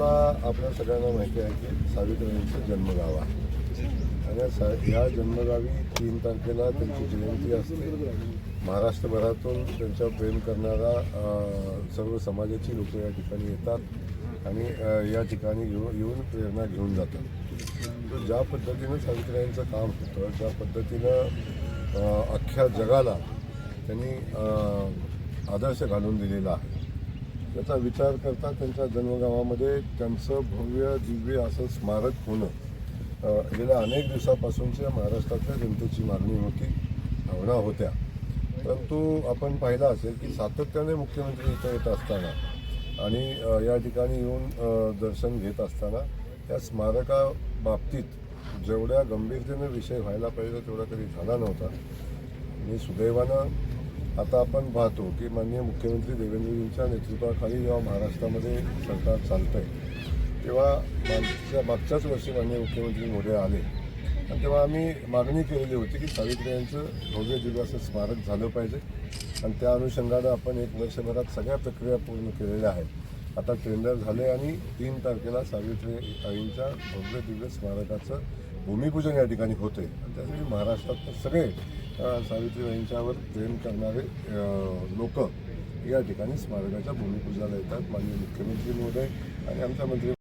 आपल्या सगळ्यांना माहिती आहे की सावित्रीबाईंचं जन्मगाव आहे आणि या जन्मगावी 3 तारखेला त्यांची जयंती असते. महाराष्ट्रभरातून त्यांच्यावर प्रेम करणारा सर्व समाजाची लोक या ठिकाणी येतात आणि या ठिकाणी येऊन प्रेरणा घेऊन जातात. तर ज्या पद्धतीनं सावित्रीबाईंचं काम होतं, ज्या पद्धतीनं अख्ख्या जगाला त्यांनी आदर्श घालून दिलेला आहे, त्याचा विचार करता त्यांच्या जन्मगावामध्ये त्यांचं भव्य दिव्य असं स्मारक होणं गेल्या अनेक दिवसापासूनच्या महाराष्ट्रातल्या जनतेची मागणी होती, भावना होत्या. परंतु आपण पाहिलं असेल की सातत्याने मुख्यमंत्री इथं येत असताना आणि या ठिकाणी येऊन दर्शन घेत असताना त्या स्मारकाबाबतीत जेवढ्या गंभीरतेने विषय व्हायला पाहिजे तेवढा कधी झाला नव्हता. आणि सुदैवानं आता आपण पाहतो की माननीय मुख्यमंत्री देवेंद्रजींच्या नेतृत्वाखाली जेव्हा महाराष्ट्रामध्ये सरकार चालतं आहे तेव्हा मागच्याच वर्षी माननीय मुख्यमंत्री मोदी आले आणि तेव्हा आम्ही मागणी केलेली होती की सावित्रीबाईंचं भव्य दिव्य असं स्मारक झालं पाहिजे आणि त्या अनुषंगानं आपण 1 वर्षभरात सगळ्या प्रक्रिया पूर्ण केलेल्या आहेत. आता टेंडर झाले आणि 3 तारखेला सावित्रीबाईंच्या भव्य दिव्य स्मारकाचं भूमिपूजन या ठिकाणी होते आणि त्यासाठी महाराष्ट्रातले सगळे सावित्रीबाईंच्यावर प्रेम करणारे लोक या ठिकाणी स्मारकाच्या भूमिपूजनाला येतात. माननीय मुख्यमंत्री महोदय आणि आमचा मंत्री